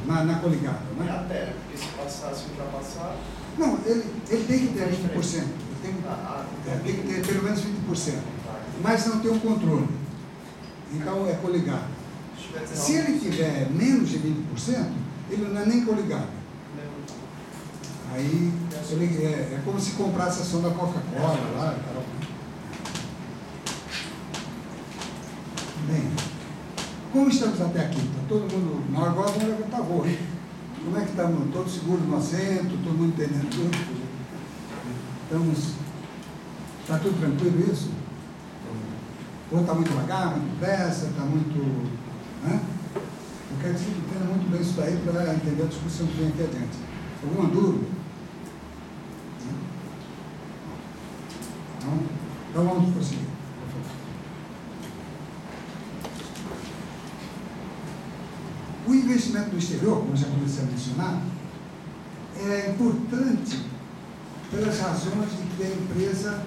na coligada. É Né? a tela, porque se ultrapassar... Não, ele tem que ter 20%. Tem que ter pelo menos 20%. Mas não tem um controle. Então é coligado. Se ele tiver menos de 20%, ele não é nem coligado. Aí ele é como se comprasse a ação da Coca-Cola lá. Bem, como estamos até aqui? Está todo mundo. Não, agora vamos levantar voo, hein? Como é que estamos? Todos seguros no assento, todo mundo entendendo tudo? Está tudo tranquilo isso? Ou está muito devagar, muito depressa, está muito. Né? Eu quero que você entenda muito bem isso daí para entender a discussão que vem aqui adiante. Alguma dúvida? Não? Então vamos prosseguir. O investimento no exterior, como eu já comecei a mencionar, é importante pelas razões de que a empresa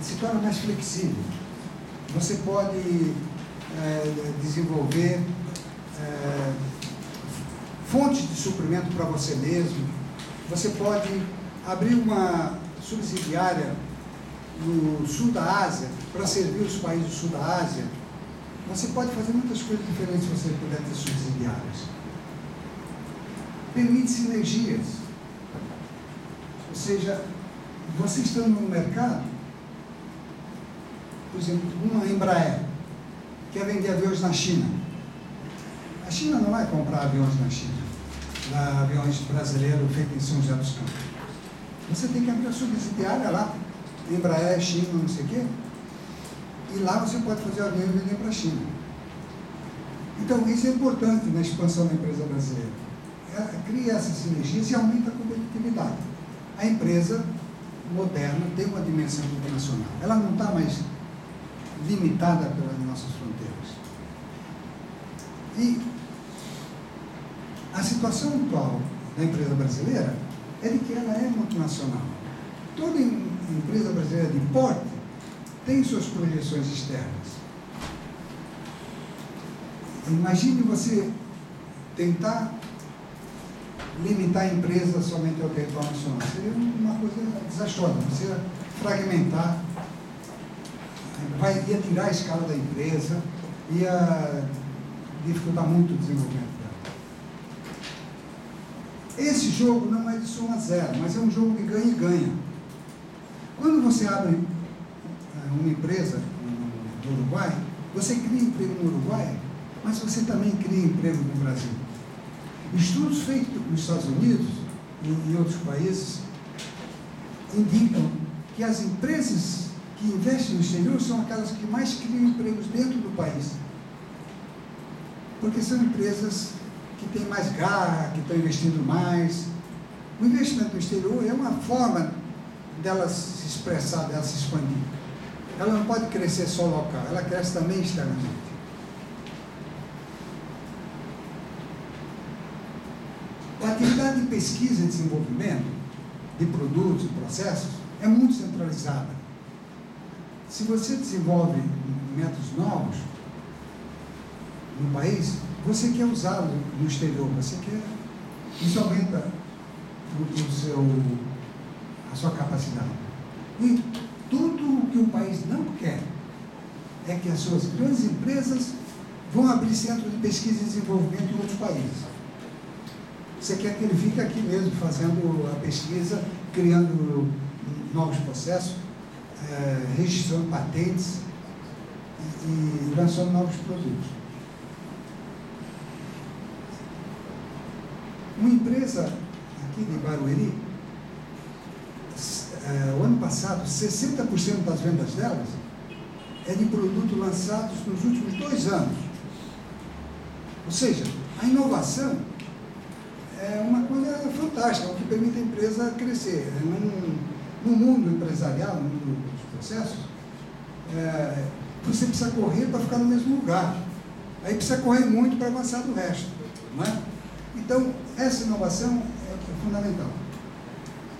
se torna mais flexível. Você pode desenvolver fontes de suprimento para você mesmo. Você pode abrir uma subsidiária no sul da Ásia para servir os países do sul da Ásia. Você pode fazer muitas coisas diferentes se você puder ter subsidiárias. Permite sinergias. Ou seja, você estando no mercado, por exemplo, uma Embraer quer vender aviões na China. A China não vai comprar aviões na China, aviões brasileiros feitos em São José dos Campos. Você tem que abrir a subsidiária lá, Embraer, China, não sei o quê, e lá você pode fazer o avião e vender para a China. Então, isso é importante na expansão da empresa brasileira. Ela cria essas sinergias e aumenta a competitividade. A empresa moderna tem uma dimensão internacional. Ela não está mais limitada pelas nossas fronteiras. E a situação atual da empresa brasileira é de que ela é multinacional. Toda empresa brasileira de porte tem suas projeções externas. Imagine você tentar limitar a empresa somente ao território nacional. Seria uma coisa desastrosa. Você ia fragmentar, ia tirar a escala da empresa, ia dificultar muito o desenvolvimento dela. Esse jogo não é de soma zero, mas é um jogo de ganha e ganha. Quando você abre uma empresa no Uruguai, você cria emprego no Uruguai, mas você também cria emprego no Brasil. Estudos feitos nos Estados Unidos e em outros países indicam que as empresas que investem no exterior são aquelas que mais criam empregos dentro do país. Porque são empresas que têm mais garra, que estão investindo mais. O investimento no exterior é uma forma dela se expressar, dela se expandir. Ela não pode crescer só local, ela cresce também externamente. A atividade de pesquisa e desenvolvimento de produtos e processos é muito centralizada. Se você desenvolve métodos novos no país, você quer usá-los no exterior, isso aumenta a sua capacidade. E tudo o que o país não quer é que as suas grandes empresas vão abrir centros de pesquisa e desenvolvimento em outros países. Você quer que ele fique aqui mesmo fazendo a pesquisa, criando novos processos, registrando patentes e lançando novos produtos. Uma empresa aqui de Barueri, o ano passado, 60% das vendas delas é de produtos lançados nos últimos 2 anos. Ou seja, a inovação é uma coisa fantástica, o que permite a empresa crescer. No mundo empresarial, no mundo dos processos, você precisa correr para ficar no mesmo lugar. Aí precisa correr muito para avançar do resto. Não é? Então, essa inovação é fundamental.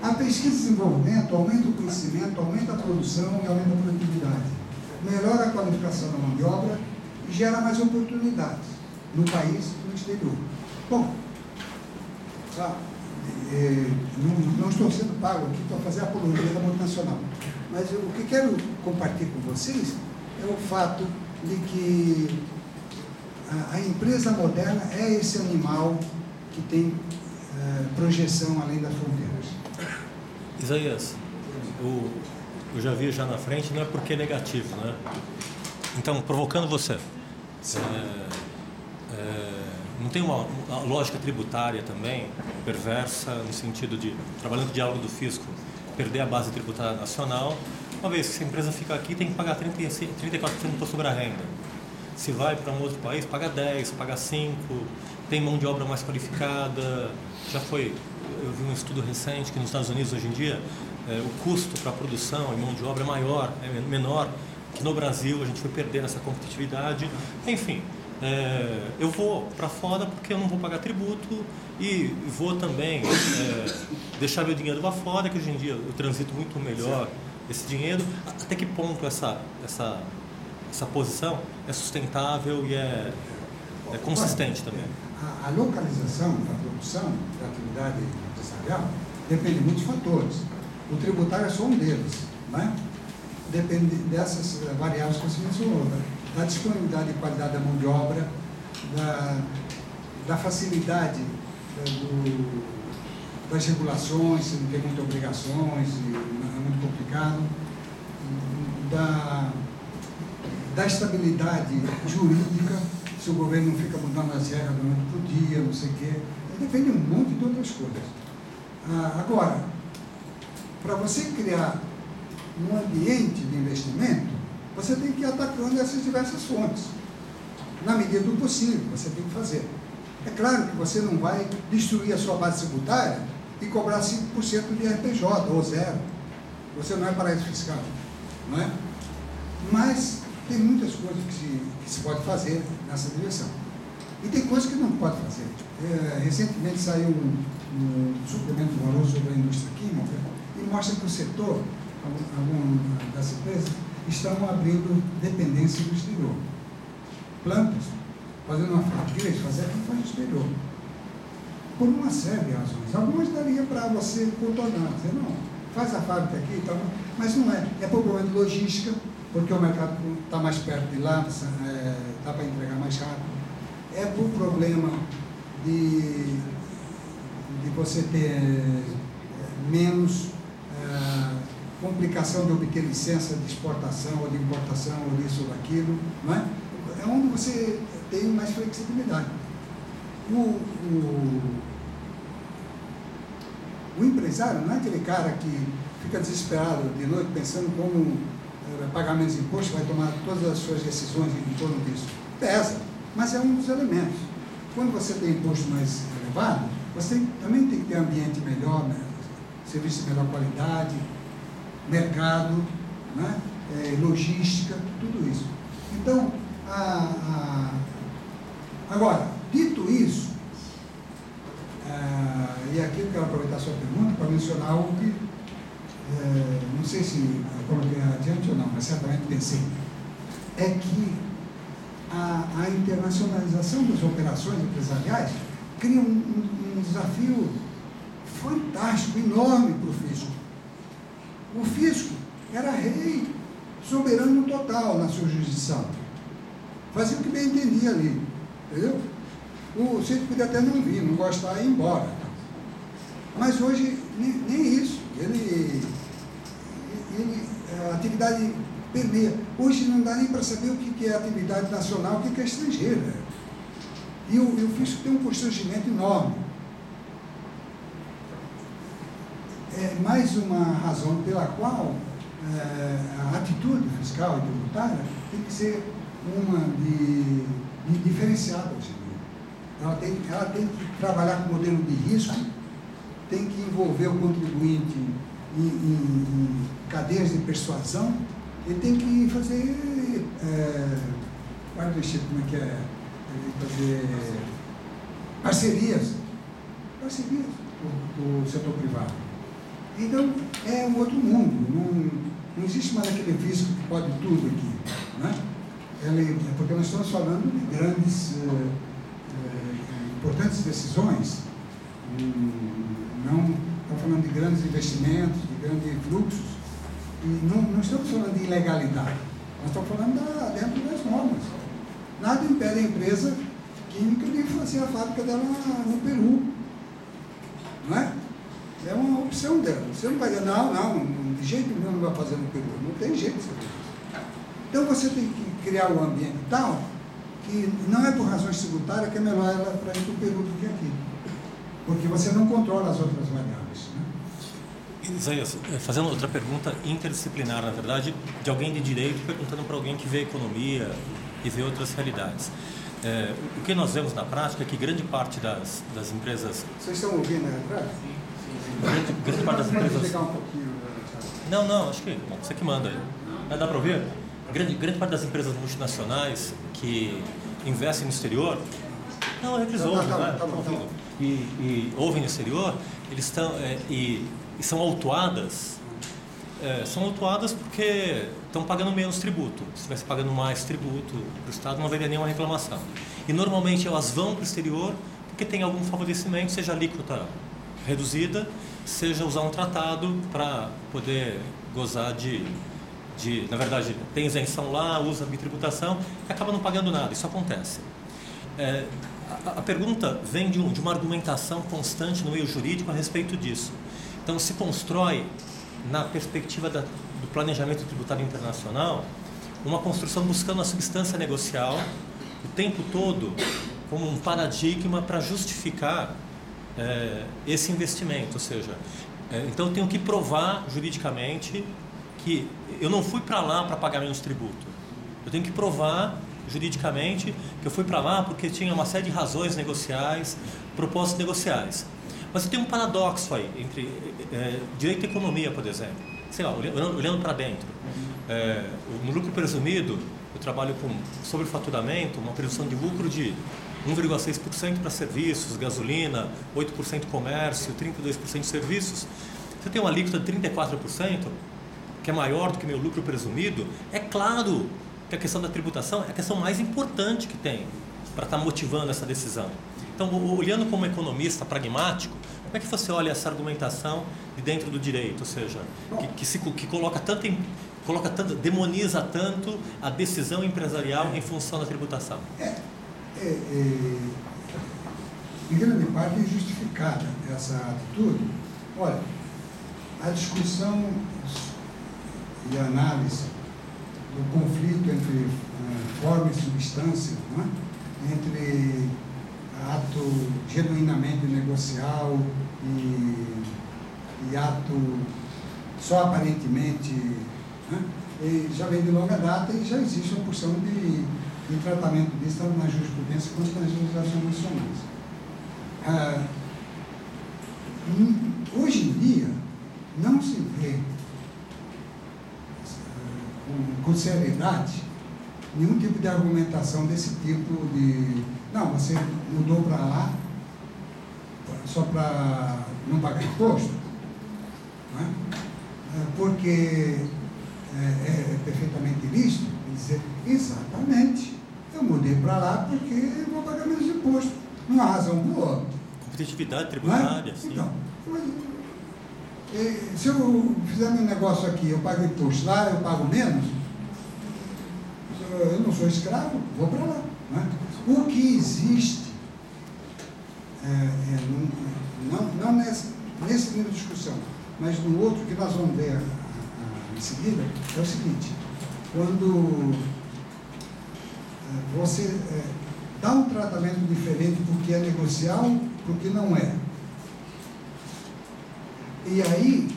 A pesquisa e desenvolvimento aumenta o conhecimento, aumenta a produção e aumenta a produtividade. Melhora a qualificação da mão de obra e gera mais oportunidades no país e no exterior. Bom, Não estou sendo pago aqui para fazer a apologia da multinacional, mas o que quero compartilhar com vocês é o fato de que a empresa moderna é esse animal que tem projeção além das fronteiras. Isaías, eu já vi já na frente, não é porque é negativo, né? Então, provocando você, não tem uma lógica tributária também perversa, no sentido de, trabalhando com o diálogo do fisco, perder a base tributária nacional, uma vez que essa empresa fica aqui, tem que pagar 34% do imposto sobre a renda. Se vai para um outro país, paga 10%, paga 5%, tem mão de obra mais qualificada. Eu vi um estudo recente que nos Estados Unidos, hoje em dia, o custo para a produção e mão de obra é menor que no Brasil. A gente foi perdendo essa competitividade. Enfim, eu vou para fora porque eu não vou pagar tributo e vou também deixar meu dinheiro lá fora, que hoje em dia eu transito muito melhor esse dinheiro. Até que ponto essa posição é sustentável e é consistente também? A localização da produção, da atividade empresarial, depende de muitos fatores. O tributário é só um deles, né? Depende dessas variáveis que você mencionou, da disponibilidade e qualidade da mão de obra, da facilidade das regulações, se não tem muitas obrigações, é muito complicado, da estabilidade jurídica, se o governo não fica mudando as regras durante o dia, não sei o quê. Depende de um monte de outras coisas. Agora, para você criar um ambiente de investimento, você tem que ir atacando essas diversas fontes. Na medida do possível, você tem que fazer. É claro que você não vai destruir a sua base tributária e cobrar 5% de RPJ, ou zero. Você não é paraíso fiscal, não é? Mas tem muitas coisas que se pode fazer nessa direção. E tem coisas que não pode fazer. Recentemente saiu um suplemento moroso sobre a indústria química e mostra que o setor, algumas das empresas, estão abrindo dependência do exterior. Plantas, fazendo uma fábrica, fazer aquilo faz no exterior. Por uma série de razões. Algumas daria para você contornar, dizer, não, faz a fábrica aqui e tal, mas não é. É por problema de logística, porque o mercado está mais perto de lá, dá para entregar mais rápido. É por problema de você ter menos complicação de obter licença de exportação ou de importação, ou disso ou daquilo, não é? É onde você tem mais flexibilidade. O empresário não é aquele cara que fica desesperado de noite pensando como pagar menos imposto, vai tomar todas as suas decisões em torno disso. Pesa, mas é um dos elementos. Quando você tem imposto mais elevado, você também tem que ter ambiente melhor, né? Serviço de melhor qualidade, mercado, né? Logística, tudo isso. Então, agora, dito isso, e aqui eu quero aproveitar a sua pergunta para mencionar algo que não sei se coloquei adiante ou não, mas certamente pensei, é que a internacionalização das operações empresariais cria um desafio fantástico, enorme para o fisco. O fisco era rei, soberano total na sua jurisdição. Fazia o que bem entendia ali, entendeu? O síndico podia até não vir, não gostar e ir embora. Mas hoje, nem isso. A atividade permeia. Hoje não dá nem para saber o que é atividade nacional, o que é estrangeira. E o fisco tem um constrangimento enorme. É mais uma razão pela qual a atitude fiscal e tributária tem que ser uma de diferenciada hoje em dia. Ela tem que trabalhar com modelo de risco, tem que envolver o contribuinte em cadeias de persuasão, e tem que fazer partnership, como é que é? Fazer parcerias com o setor privado. Então, é um outro mundo, não existe mais aquele fisco que pode tudo aqui, né? Porque nós estamos falando de grandes, importantes decisões, grandes investimentos, de grandes fluxos. E não estamos falando de ilegalidade, nós estamos falando dentro das normas. Nada impede a empresa química de fazer a fábrica dela no Peru. Não é? É uma opção dela. Você não vai dizer, não, de jeito nenhum não vai fazer no Peru. Não tem jeito de você fazer isso. Então você tem que criar um ambiente tal que não é por razões tributárias que é melhor ela para ir para o Peru do que aqui. Porque você não controla as outras variáveis. Né? Isaías, fazendo outra pergunta interdisciplinar, na verdade, de alguém de direito perguntando para alguém que vê economia e vê outras realidades. O que nós vemos na prática é que grande parte das empresas... Vocês estão ouvindo aí atrás? Grande parte das empresas... Pegar um pouquinho, Não, acho que você que manda aí. Dá para ouvir? Grande parte das empresas multinacionais que investem no exterior, eles ouvem, né? E ouvem no exterior, eles estão e são autuadas. São autuadas porque estão pagando menos tributo. Se estivesse pagando mais tributo para o Estado, não haveria nenhuma reclamação. E normalmente elas vão para o exterior porque tem algum favorecimento, seja alíquota reduzida, seja usar um tratado para poder gozar na verdade, tem isenção lá, usa a bitributação e acaba não pagando nada. Isso acontece. A pergunta vem de uma argumentação constante no meio jurídico a respeito disso. Então, se constrói, na perspectiva do planejamento tributário internacional, uma construção buscando a substância negocial o tempo todo como um paradigma para justificar esse investimento. Ou seja, então eu tenho que provar juridicamente que eu não fui para lá para pagar menos tributo. Eu tenho que provar juridicamente que eu fui para lá porque tinha uma série de razões negociais, propósitos negociais. Mas tem um paradoxo aí entre direito e economia, por exemplo. Sei lá, olhando para dentro. No lucro presumido, eu trabalho com sobrefaturamento, uma presunção de lucro de 1,6% para serviços, gasolina, 8% comércio, 32% serviços. Você tem uma alíquota de 34%, que é maior do que meu lucro presumido. É claro que a questão da tributação é a questão mais importante que tem para estar motivando essa decisão. Então, olhando como economista pragmático, como é que você olha essa argumentação de dentro do direito? Ou seja, que demoniza tanto a decisão empresarial em função da tributação? Em grande parte é justificada essa atitude. Olha, a discussão e a análise do conflito entre forma e substância, não é? Entre ato genuinamente negocial e ato só aparentemente, né? E já vem de longa data e já existe uma porção de tratamento disso tanto na jurisprudência quanto nas legislações nacionais. Hoje em dia não se vê com seriedade nenhum tipo de argumentação desse tipo de não, você mudou para lá só para não pagar imposto, não é? Porque é perfeitamente ilícito dizer exatamente, eu mudei para lá porque vou pagar menos imposto, não há razão boa. Competitividade tributária, sim. Então, se eu fizer meu negócio aqui, eu pago imposto, lá eu pago menos, eu não sou escravo, vou para lá. Não é? O que existe, não nesse nível de discussão, mas no outro que nós vamos ver em seguida, é o seguinte: quando você dá um tratamento diferente porque é negocial, porque não é. E aí,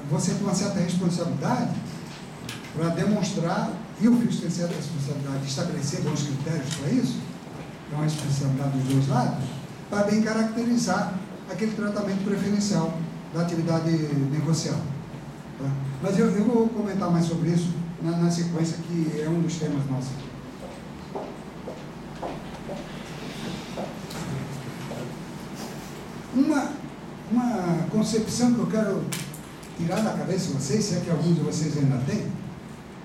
você tem uma certa responsabilidade para demonstrar, e o fisco tem certa responsabilidade de estabelecer bons critérios para isso, é uma responsabilidade dos dois lados, para bem caracterizar aquele tratamento preferencial da atividade negocial. Tá? Mas eu vou comentar mais sobre isso na sequência, que é um dos temas nossos. Uma concepção que eu quero tirar da cabeça de vocês, se é que alguns de vocês ainda têm,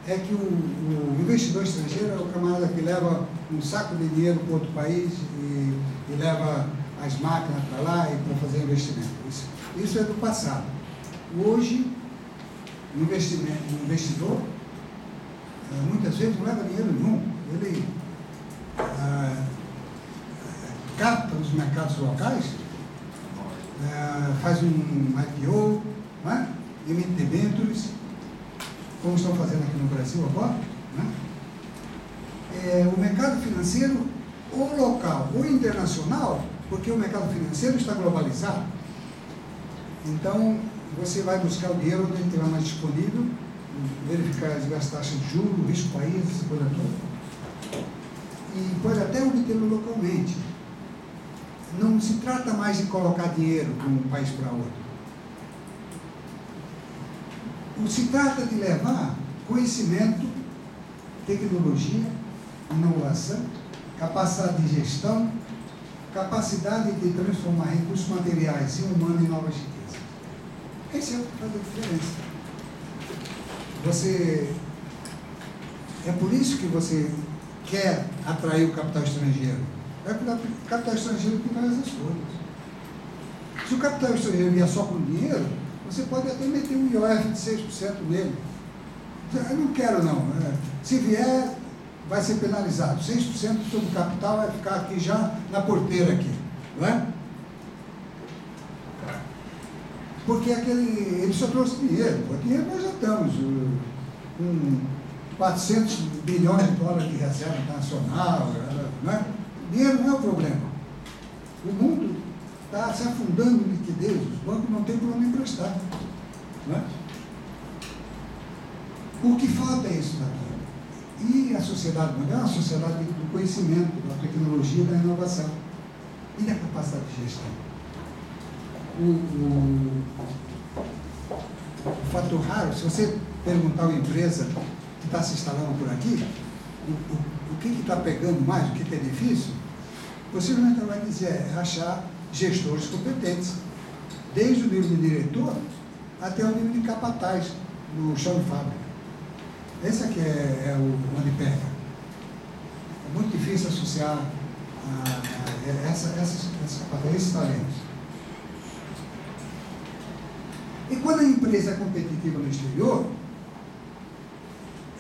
é que o investidor estrangeiro é o camarada que leva um saco de dinheiro para outro país e leva as máquinas para lá e para fazer investimento. Isso é do passado. Hoje, o investidor, muitas vezes, não leva dinheiro nenhum. Ele capta os mercados locais, faz um IPO, né? Emite debêntures, como estão fazendo aqui no Brasil agora, né? O mercado financeiro, ou local ou internacional, porque o mercado financeiro está globalizado. Então, você vai buscar o dinheiro onde ele estiver mais disponível, verificar as diversas taxas de juros, o risco país, essa coisa toda, e pode até obtê-lo localmente. Não se trata mais de colocar dinheiro de um país para outro. Se trata de levar conhecimento, tecnologia, inovação, capacidade de gestão, capacidade de transformar recursos materiais e humanos em novas riquezas. Esse é o que faz a diferença. É por isso que você quer atrair o capital estrangeiro. É porque o capital estrangeiro que traz as coisas. Se o capital estrangeiro vier só com dinheiro, você pode até meter um IOF de 6% nele. Eu não quero não. Se vier, vai ser penalizado. 6% do seu capital vai ficar aqui já na porteira aqui. Não é? Porque ele só trouxe dinheiro. O dinheiro nós já estamos com 400 bilhões de dólares de reserva nacional. Não é? Dinheiro não é o problema. O mundo está se afundando em liquidez, os bancos não têm para onde emprestar. Não é? O que falta é isso daqui. E a sociedade moderna é uma sociedade do conhecimento, da tecnologia e da inovação. E da capacidade de gestão. O fator raro, se você perguntar a uma empresa que está se instalando por aqui, o que está pegando mais, o que é difícil, possivelmente ela vai dizer, é achar gestores competentes, desde o nível de diretor até o nível de capataz no chão de fábrica. Esse aqui é onde pega. É muito difícil associar esses talentos. E quando a empresa é competitiva no exterior,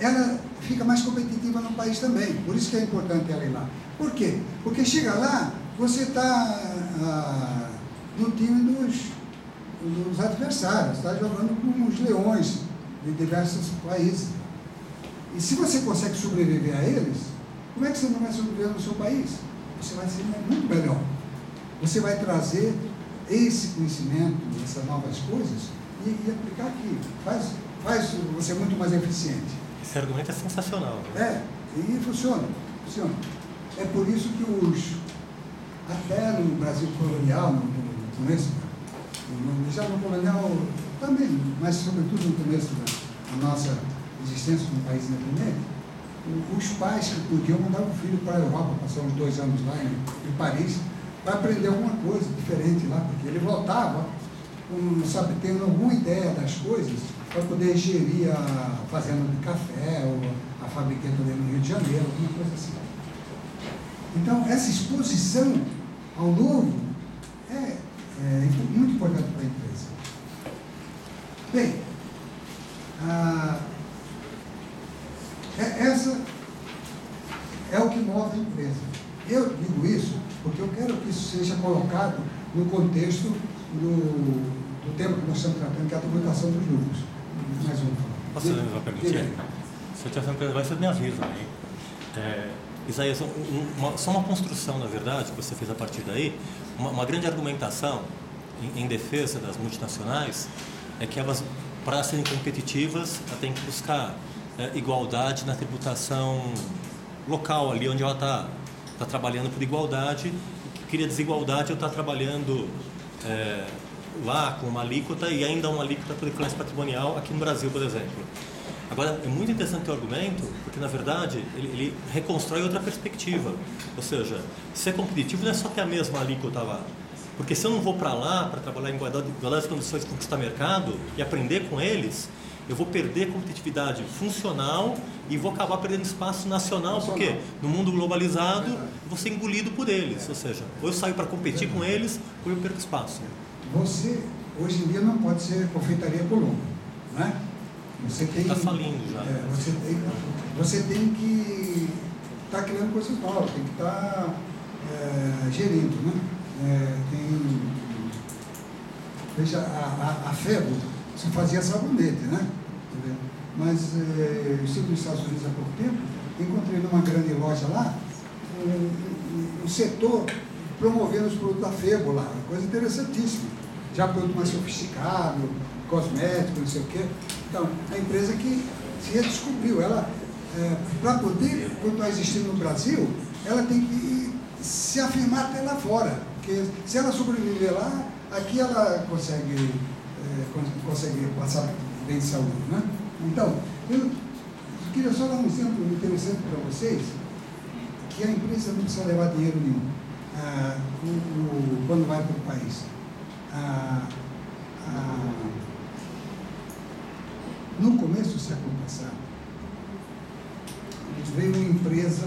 ela fica mais competitiva no país também. Por isso que é importante ela ir lá. Por quê? Porque chega lá, você está no time dos adversários, está jogando com os leões de diversos países. E se você consegue sobreviver a eles, como é que você não vai sobreviver no seu país? Você vai ser muito melhor. Você vai trazer esse conhecimento, essas novas coisas, e aplicar aqui. Faz você muito mais eficiente. Esse argumento é sensacional. Né? E funciona. É por isso que até no Brasil colonial, no começo, já no colonial também, mas sobretudo no começo da nossa existência como país independente, os pais que podiam mandavam o filho para a Europa, passar uns 2 anos lá em Paris, para aprender alguma coisa diferente lá, porque ele voltava tendo alguma ideia das coisas para poder gerir a fazenda de café ou a fabriqueta dele no Rio de Janeiro, alguma coisa assim. Então, essa exposição ao novo é muito importante para a empresa. Bem, essa é o que move a empresa. Eu digo isso porque eu quero que isso seja colocado no contexto do tema que nós estamos tratando, que é a tributação dos lucros. Mais um. Posso fazer uma perguntinha? Se eu tiver uma pergunta, você me avisa aí. Isaías, só uma construção, na verdade, que você fez a partir daí, uma grande argumentação em defesa das multinacionais é que elas, para serem competitivas, elas têm que buscar igualdade na tributação local, ali onde ela está trabalhando por igualdade, e que cria desigualdade eu estar trabalhando lá com uma alíquota e ainda uma alíquota por equivalência patrimonial aqui no Brasil, por exemplo. Agora, é muito interessante o argumento, porque, na verdade, ele reconstrói outra perspectiva. Ou seja, ser competitivo não é só ter a mesma alíquota lá. Porque se eu não vou para lá para trabalhar em igualdade de condições, conquistar mercado e aprender com eles, eu vou perder competitividade funcional e vou acabar perdendo espaço nacional, porque no mundo globalizado eu vou ser engolido por eles, ou seja, ou eu saio para competir com eles, ou eu perco espaço. Você, hoje em dia, não pode ser confeitaria Colombo, não é? Você tem... Está falindo já. Você tem que estar criando coisas novas, tem que estar gerindo, né? Veja, a Febo se fazia sabonete, né? Mas eu estive nos Estados Unidos há pouco tempo, encontrei numa grande loja lá um setor promovendo os produtos da Febo lá, coisa interessantíssima. Já produto mais sofisticado, cosmético, não sei o quê. Então, a empresa que se redescobriu, ela, para poder continuar existindo no Brasil, ela tem que se afirmar até lá fora. Porque se ela sobreviver lá, aqui ela consegue passar bem de saúde, né? Então, eu queria só dar um exemplo interessante para vocês, que a empresa não precisa levar dinheiro nenhum quando vai para o país. No começo do século passado, veio uma empresa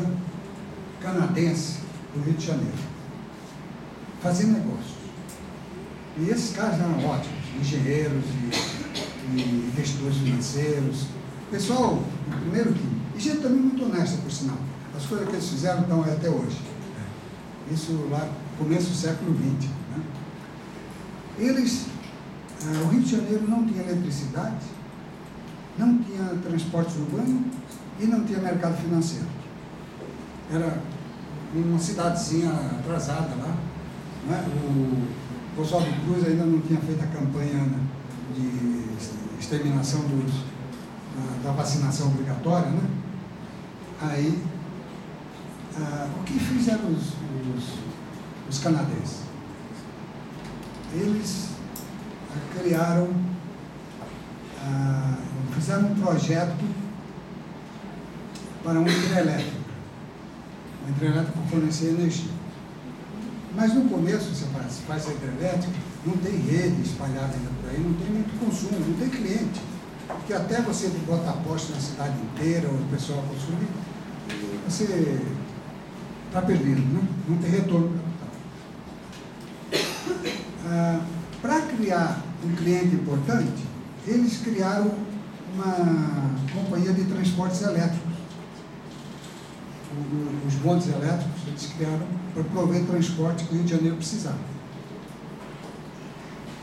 canadense do Rio de Janeiro fazer negócios. E esses caras eram ótimos, engenheiros e investidores financeiros. Pessoal, primeiro que... E gente também muito honesta, por sinal. As coisas que eles fizeram estão aí até hoje. Isso lá, começo do século XX. Né? O Rio de Janeiro não tinha eletricidade, não tinha transporte urbano e não tinha mercado financeiro. Era uma cidadezinha atrasada lá. Né? O Oswaldo Cruz ainda não tinha feito a campanha de exterminação da vacinação obrigatória, né? Aí, o que fizeram os canadenses? Eles fizeram um projeto para uma hidrelétrica para fornecer energia. Mas no começo, você faz a hidrelétrica, não tem rede espalhada ainda por aí, não tem muito consumo, não tem cliente. Porque até você botar poste na cidade inteira, ou o pessoal consumir, você está perdido, né? Não tem retorno capital. Para criar um cliente importante, eles criaram uma companhia de transportes elétricos. Os bondes elétricos, eles criaram para prover transporte que o Rio de Janeiro precisava.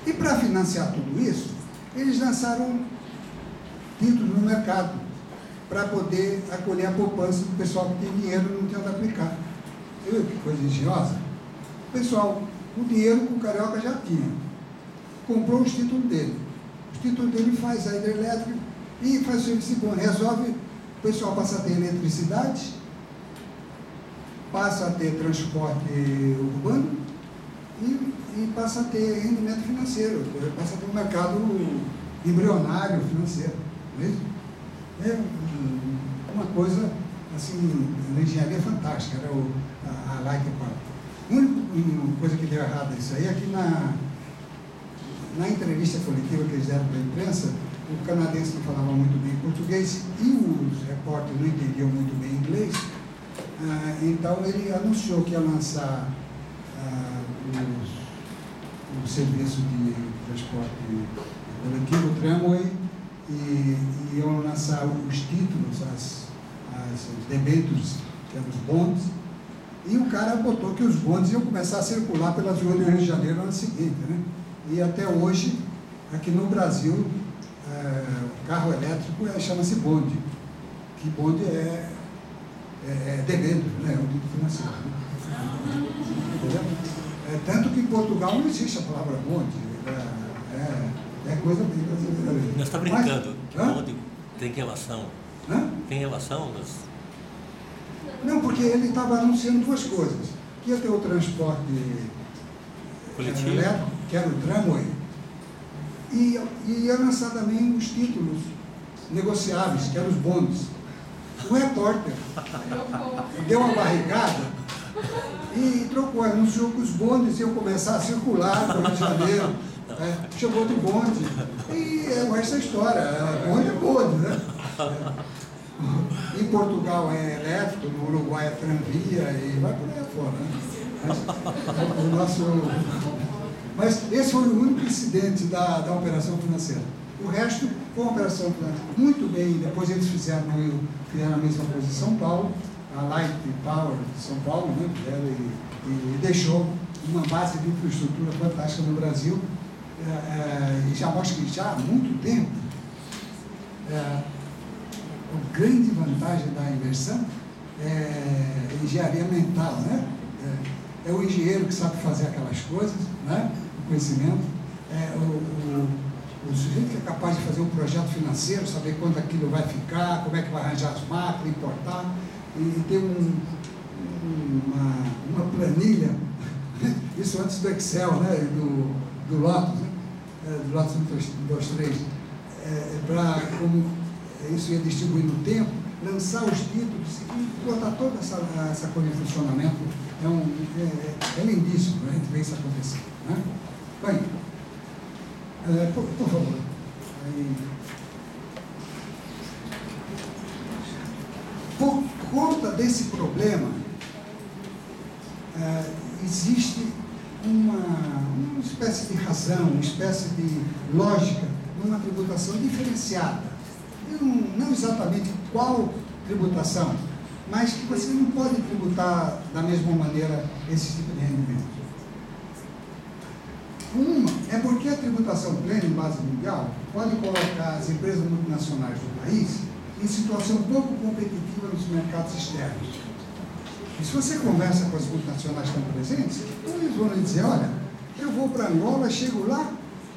E para financiar tudo isso, eles lançaram títulos no mercado para poder acolher a poupança do pessoal que tem dinheiro e não tem onde aplicar. Você viu que coisa engenhosa? O pessoal, o dinheiro que o Carioca já tinha, comprou os títulos dele. Os títulos dele faz a hidrelétrica e faz o serviço de bonde. Resolve, o pessoal passa a ter eletricidade, passa a ter transporte urbano e passa a ter rendimento financeiro, passa a ter um mercado embrionário financeiro. Não é isso? É uma coisa, assim, na engenharia fantástica, era a Like Park. Uma coisa que deu errado isso aí é que na entrevista coletiva que eles deram para a imprensa, o canadense não falava muito bem português e os repórteres não entendiam muito bem inglês. Então ele anunciou que ia lançar o serviço de transporte coletivo, o tramway, e iam lançar os títulos, os debêntures, que eram os bondes, e o cara botou que os bondes iam começar a circular pelas ruas do Rio de Janeiro no ano seguinte, né? E até hoje, aqui no Brasil, o carro elétrico chama-se bonde, que bonde é debênture, né? É um título financeiro. Entendeu? Tanto que em Portugal não existe a palavra bonde, é coisa bem brasileira. Nós está brincando. Que bonde tem relação? Tem relação? Não, porque ele estava anunciando duas coisas. Que ia ter o transporte coletivo, elétrico, que era o tramway, e ia lançar também os títulos negociáveis, que eram os bondes. O repórter deu uma barrigada e trocou, anunciou que os bondes iam começar a circular no Rio de Janeiro Chegou de bonde. E o resto é história. Bonde é bonde, né? Em Portugal é elétrico, no Uruguai é tranvia e vai por aí afora. Né? Mas esse foi o único incidente da operação financeira. O resto foi uma operação muito bem. Depois eles fizeram a mesma coisa em São Paulo, a Light Power de São Paulo, né? E deixou uma base de infraestrutura fantástica no Brasil. E já mostra que já há muito tempo a grande vantagem da inversão é a engenharia mental, né? É o engenheiro que sabe fazer aquelas coisas, né? O conhecimento, o sujeito que é capaz de fazer um projeto financeiro, saber quanto aquilo vai ficar, como é que vai arranjar as máquinas, importar, e ter uma planilha, isso antes do Excel, né? do Lotus, né? Do Lotus 123, para como isso ia distribuir no tempo, lançar os títulos e botar toda essa coisa em funcionamento. É lindíssimo, a gente vê isso acontecer. Né? Bem, por favor. Por conta desse problema, existe uma espécie de razão, uma espécie de lógica numa tributação diferenciada. Não exatamente qual tributação, mas que você não pode tributar da mesma maneira esse tipo de rendimento. Uma é porque a tributação plena em base mundial pode colocar as empresas multinacionais do país em situação pouco competitiva nos mercados externos. E se você conversa com as multinacionais que estão presentes, eles vão lhe dizer, olha, eu vou para Angola, chego lá,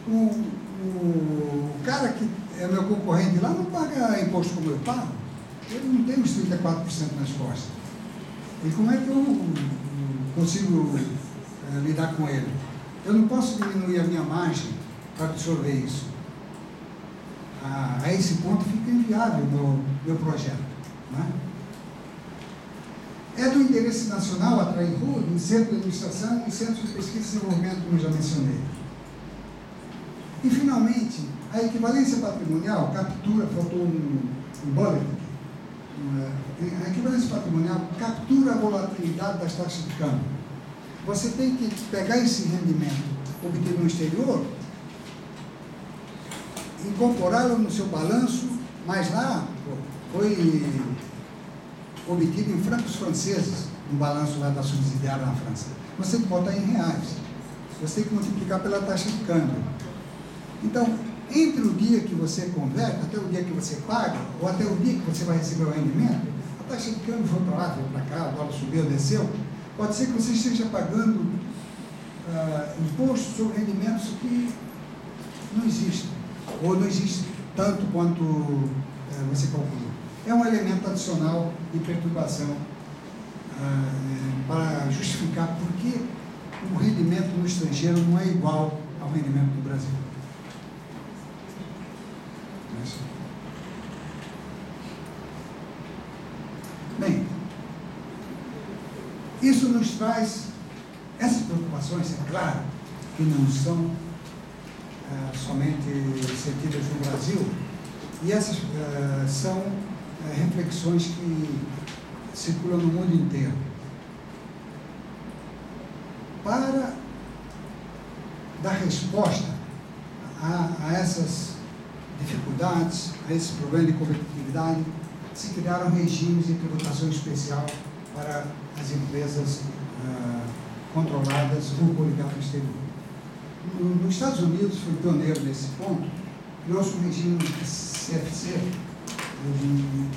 o cara que é meu concorrente lá não paga imposto como eu pago, ele não tem os 34% nas costas. E como é que eu consigo lidar com ele? Eu não posso diminuir a minha margem para absorver isso. A esse ponto fica inviável o meu projeto. Né? É do interesse nacional atrair holding, centro de administração e centros de pesquisa e desenvolvimento, como eu já mencionei. E, finalmente, a equivalência patrimonial captura, faltou um bullet aqui, a equivalência patrimonial captura a volatilidade das taxas de câmbio. Você tem que pegar esse rendimento obtido no exterior, incorporá-lo no seu balanço, mas lá foi obtido em francos franceses, no balanço lá da subsidiária na França. Você tem que botar em reais. Você tem que multiplicar pela taxa de câmbio. Então, entre o dia que você converte, até o dia que você paga, ou até o dia que você vai receber o rendimento, a taxa de câmbio foi para lá, foi para cá, o dólar subiu, desceu, pode ser que você esteja pagando imposto sobre rendimentos que não existem, ou não existe tanto quanto você calculou. É um elemento adicional de perturbação para justificar por que o rendimento no estrangeiro não é igual ao rendimento no Brasil. Bem, isso nos traz essas preocupações, é claro, que não são somente sentidas no Brasil, e essas são reflexões que circulam no mundo inteiro. Para dar resposta a essas dificuldades, a esse problema de competitividade, se criaram regimes de tributação especial para as empresas controladas ou coligadas no exterior. Nos Estados Unidos, foi pioneiro nesse ponto, criou-se um regime CFC, de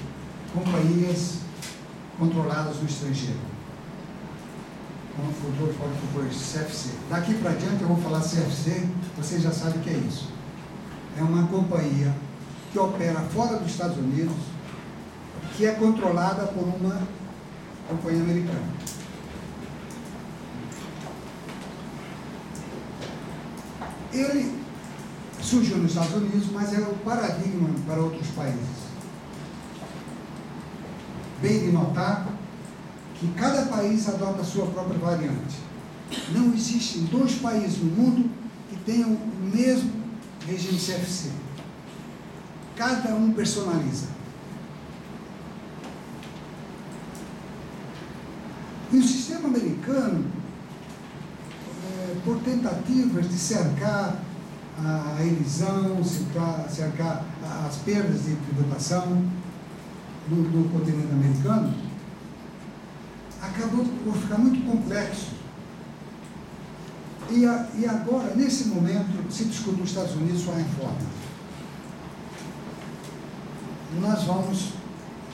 companhias controladas no estrangeiro. Como o futuro fala depois, CFC. Daqui para diante eu vou falar CFC, vocês já sabem o que é isso. É uma companhia que opera fora dos Estados Unidos, que é controlada por uma companhia americana. Ele surgiu nos Estados Unidos, mas é o paradigma para outros países. Bem de notar que cada país adota a sua própria variante. Não existem dois países no mundo que tenham o mesmo regime CFC. Cada um personaliza. E o sistema americano, por tentativas de cercar a elisão, cercar as perdas de tributação no continente americano, acabou por ficar muito complexo. E agora, nesse momento, se discute nos Estados Unidos sua reforma. Nós vamos,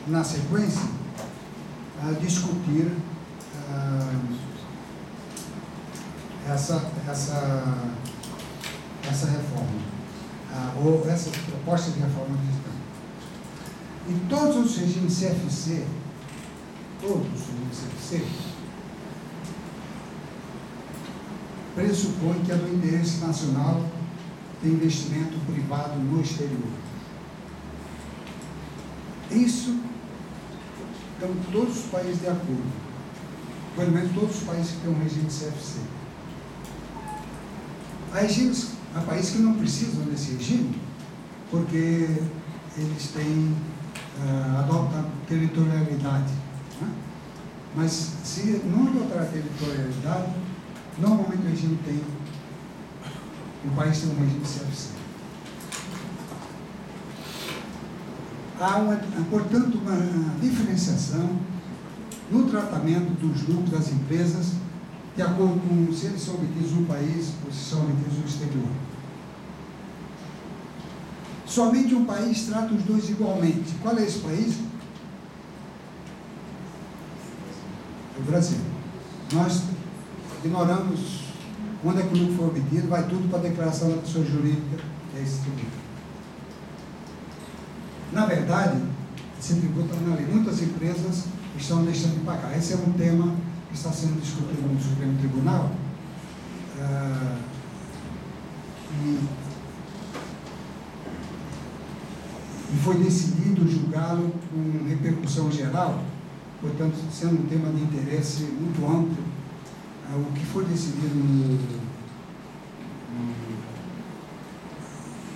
na sequência, discutir essa reforma, ou essa proposta de reforma cristã. E todos os regimes CFC, pressupõem que é do interesse nacional ter investimento privado no exterior. Isso estão todos os países de acordo, pelo menos todos os países que têm um regime CFC. Há países que não precisam desse regime, porque eles adotam territorialidade. Né? Mas se não adotar a territorialidade, normalmente o país tem um regime CFC. Há, portanto, uma diferenciação no tratamento dos lucros das empresas, de acordo com se eles são obtidos no país ou se são obtidos no exterior. Somente um país trata os dois igualmente. Qual é esse país? O Brasil. Nós ignoramos onde é que o lucro foi obtido, vai tudo para a declaração da pessoa jurídica, que é esse tributo. Na verdade, esse tributo não é lei. Muitas empresas estão deixando de pagar. Esse é um tema que está sendo discutido no Supremo Tribunal. E foi decidido julgá-lo com repercussão geral, portanto, sendo um tema de interesse muito amplo. O que foi decidido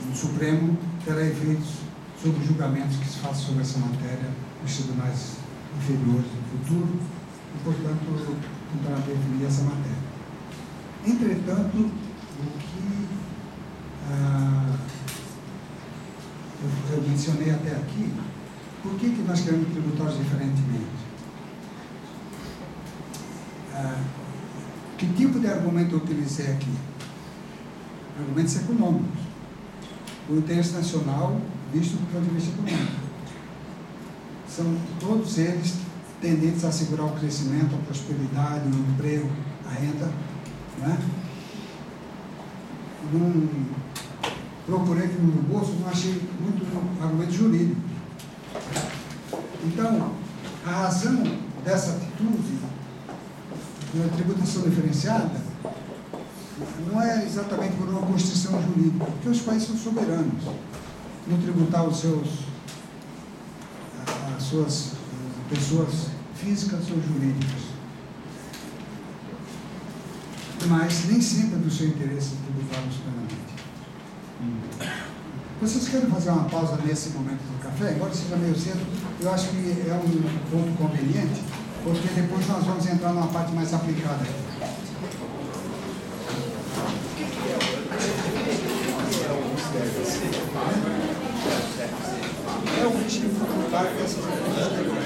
no Supremo terá efeitos sobre os julgamentos que se façam sobre essa matéria nos tribunais inferiores no futuro, e, portanto, tentará definir essa matéria. Entretanto, o que eu mencionei até aqui, por que nós queremos tributar diferentemente? Que tipo de argumento eu utilizei aqui? Argumentos econômicos. O interesse nacional visto do ponto de vista econômico. São todos eles tendentes a assegurar o crescimento, a prosperidade, o emprego, a renda. Né? Procurei aqui no meu bolso, não achei muito argumento jurídico. Então, a razão dessa atitude da tributação diferenciada não é exatamente por uma constituição jurídica, porque os países são soberanos no tributar as suas pessoas físicas ou jurídicas. Mas nem sempre é do seu interesse tributá-los plenamente. Vocês querem fazer uma pausa nesse momento do café? Embora seja meio cedo, eu acho que é um ponto conveniente, porque depois nós vamos entrar numa parte mais aplicada. É o regime tributário dessas empresas.